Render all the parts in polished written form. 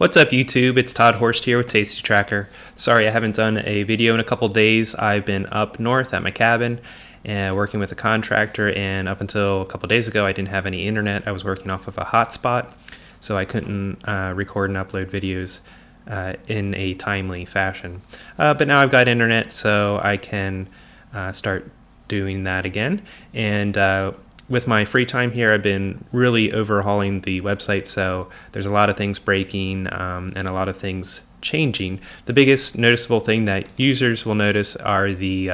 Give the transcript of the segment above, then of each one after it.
What's up YouTube? It's Todd Horst here with Tasty Tracker. Sorry I haven't done a video in a couple days. I've been up north at my cabin and working with a contractor, and up until a couple days ago I didn't have any internet. I was working off of a hotspot, so I couldn't record and upload videos in a timely fashion. But now I've got internet, so I can start doing that again. And with my free time here, I've been really overhauling the website, so there's a lot of things breaking and a lot of things changing. The biggest noticeable thing that users will notice are the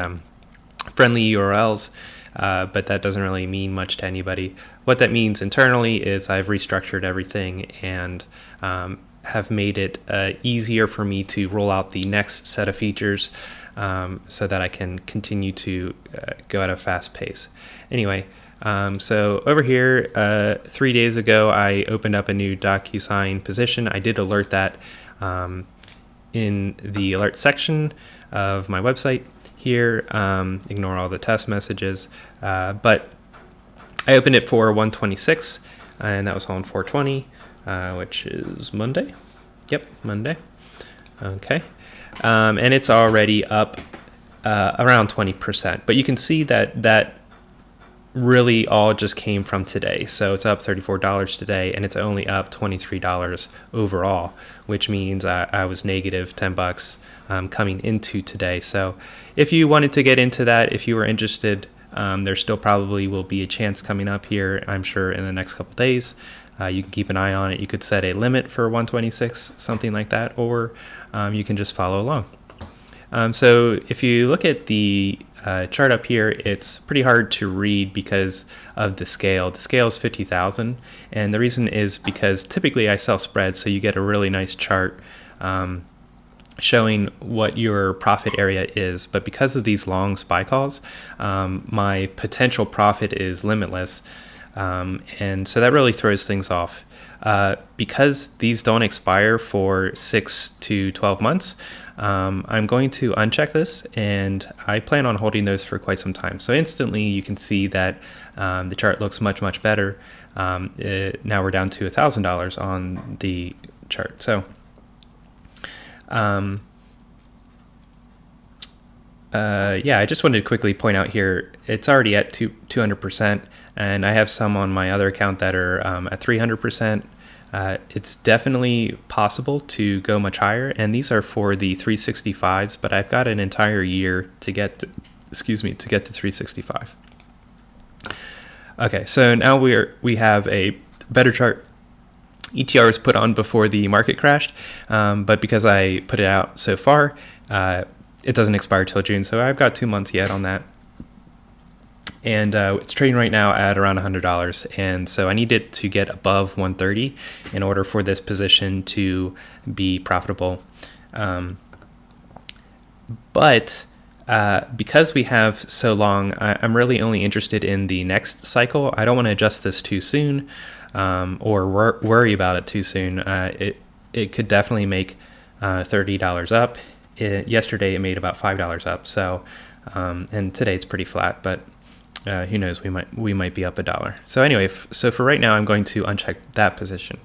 friendly URLs, but that doesn't really mean much to anybody. What that means internally is I've restructured everything and have made it easier for me to roll out the next set of features so that I can continue to go at a fast pace. Anyway, so over here, 3 days ago, I opened up a new DocuSign position. I did alert that in the alert section of my website here. Ignore all the test messages, but I opened it for 126, and that was on 420, which is Monday. Yep, Monday. Okay, and it's already up around 20%, but you can see that really all just came from today. So it's up $34 today, and it's only up $23 overall, which means I was negative $10 coming into today. So if you wanted to get into that, if you were interested, there still probably will be a chance coming up here, I'm sure, in the next couple days. You can keep an eye on it. You could set a limit for 126, something like that, or you can just follow along. So if you look at the chart up here, it's pretty hard to read because of the scale. The scale is 50,000, and the reason is because typically I sell spreads, so you get a really nice chart showing what your profit area is. But because of these long SPY calls, my potential profit is limitless, and so that really throws things off. Because these don't expire for 6 to 12 months, I'm going to uncheck this, and I plan on holding those for quite some time. So instantly you can see that the chart looks much better. Now we're down to $1,000 on the chart. So yeah, I just wanted to quickly point out here, it's already at 200%, and I have some on my other account that are at 300%. It's definitely possible to go much higher, and these are for the 365s, but I've got an entire year to get to, to get to 365. Okay, so now we have a better chart. ETRS put on before the market crashed, but because I put it out so far, it doesn't expire till June, so I've got 2 months yet on that. And it's trading right now at around $100, and so I need it to get above 130 in order for this position to be profitable. But because we have so long, I'm really only interested in the next cycle. I don't want to adjust this too soon or worry about it too soon. It could definitely make $30 up. Yesterday it made about $5 up. So and today it's pretty flat, but who knows, we might be up $1. So anyway, so for right now, I'm going to uncheck that position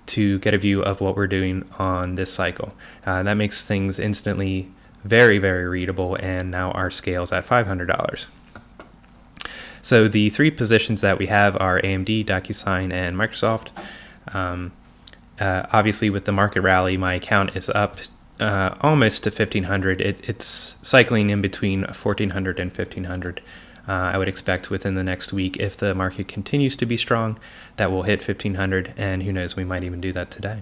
to get a view of what we're doing on this cycle. That makes things instantly very readable, and now our scale's at $500. So the three positions that we have are AMD, DocuSign, and Microsoft. Obviously, with the market rally, my account is up almost to 1,500. It's cycling in between 1,400 and 1,500. I would expect within the next week, if the market continues to be strong, that we'll hit 1,500, and who knows, we might even do that today.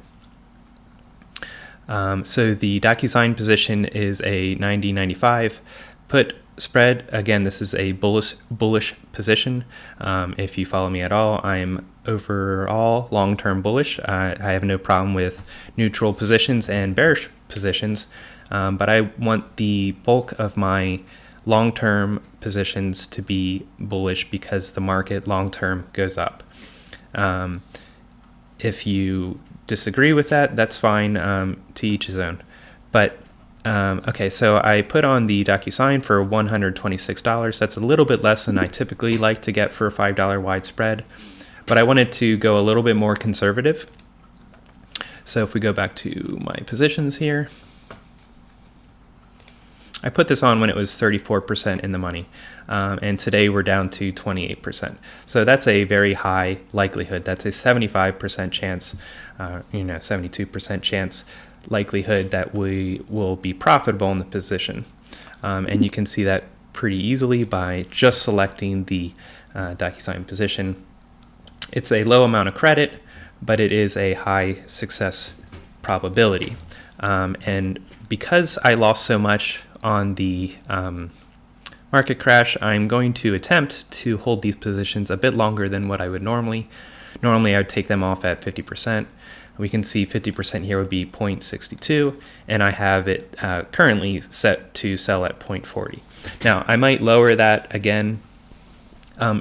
So the DocuSign position is a 90-95 put spread. Again, this is a bullish position. If you follow me at all, I'm overall long-term bullish. I have no problem with neutral positions and bearish positions, but I want the bulk of my long-term positions to be bullish because the market long-term goes up. If you disagree with that, that's fine, to each his own. But okay, so I put on the DocuSign for $126. That's a little bit less than I typically like to get for a $5 wide spread, but I wanted to go a little bit more conservative. So if we go back to my positions here, I put this on when it was 34% in the money, and today we're down to 28%. So that's a very high likelihood. That's a 75% chance, 72% chance likelihood that we will be profitable in the position. And you can see that pretty easily by just selecting the DocuSign position. It's a low amount of credit, but it is a high success probability. And because I lost so much on the market crash, I'm going to attempt to hold these positions a bit longer than what I would normally. Normally I would take them off at 50%. We can see 50% here would be 0.62, and I have it currently set to sell at 0.40. Now I might lower that again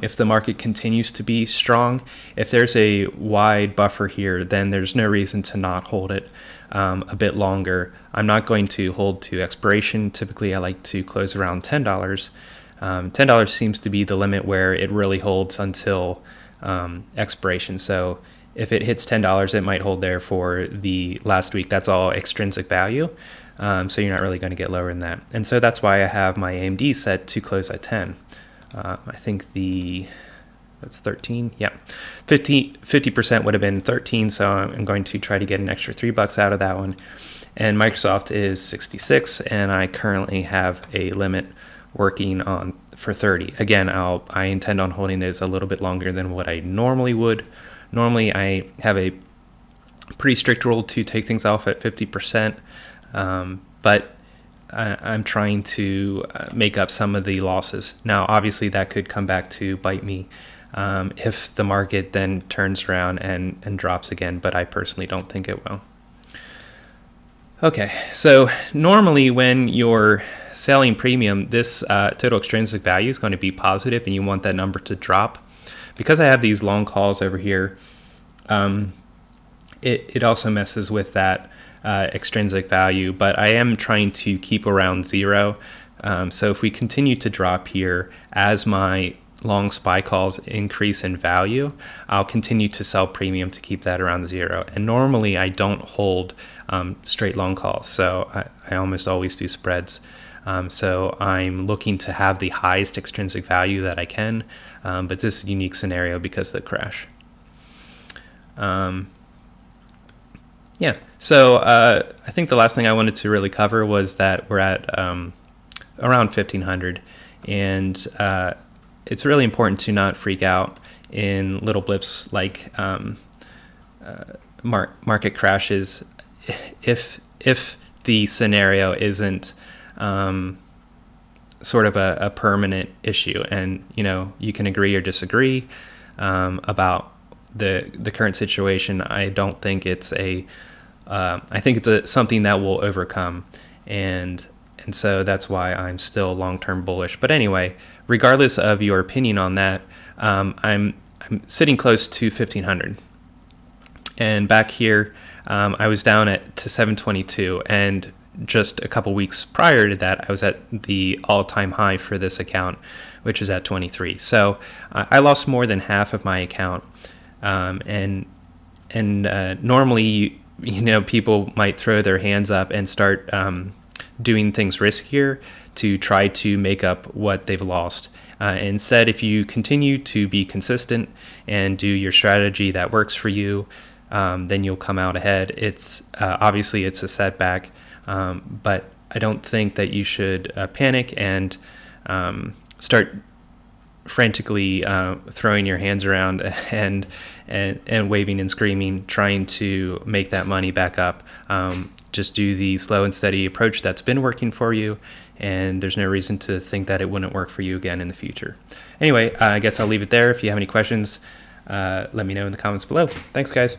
if the market continues to be strong. If there's a wide buffer here, then there's no reason to not hold it a bit longer. I'm not going to hold to expiration. Typically I like to close around $10. $10 seems to be the limit where it really holds until expiration. So if it hits $10, it might hold there for the last week. That's all extrinsic value. So you're not really going to get lower than that. And so that's why I have my AMD set to close at 10. I think that's 13. Yeah, 50% would have been 13. So I'm going to try to get an extra $3 out of that one. And Microsoft is 66, and I currently have a limit working on for 30. Again, I intend on holding this a little bit longer than what I normally would. Normally, I have a pretty strict rule to take things off at 50%, but I'm trying to make up some of the losses. Now, obviously, that could come back to bite me if the market then turns around and drops again, but I personally don't think it will. Okay, so normally when you're selling premium, this total extrinsic value is going to be positive, and you want that number to drop. Because I have these long calls over here, it also messes with that extrinsic value, but I am trying to keep around 0. So if we continue to drop here as my long SPY calls increase in value, I'll continue to sell premium to keep that around 0. And normally I don't hold straight long calls, so I almost always do spreads. So I'm looking to have the highest extrinsic value that I can, but this is a unique scenario because of the crash. Yeah, so I think the last thing I wanted to really cover was that we're at around 1500, and it's really important to not freak out in little blips like market crashes if the scenario isn't sort of a permanent issue, and you can agree or disagree about the current situation. I don't think it's I think it's something that we'll overcome, and so that's why I'm still long-term bullish. But anyway, regardless of your opinion on that, I'm sitting close to 1500, and back here I was down to 722, and just a couple weeks prior to that, I was at the all-time high for this account, which is at 23. So I lost more than half of my account, and normally, people might throw their hands up and start doing things riskier to try to make up what they've lost. Instead, if you continue to be consistent and do your strategy that works for you, then you'll come out ahead. It's obviously it's a setback, but I don't think that you should panic and start frantically throwing your hands around and waving and screaming, trying to make that money back up. Just do the slow and steady approach that's been working for you, and there's no reason to think that it wouldn't work for you again in the future. Anyway, I guess I'll leave it there. If you have any questions, let me know in the comments below. Thanks, guys.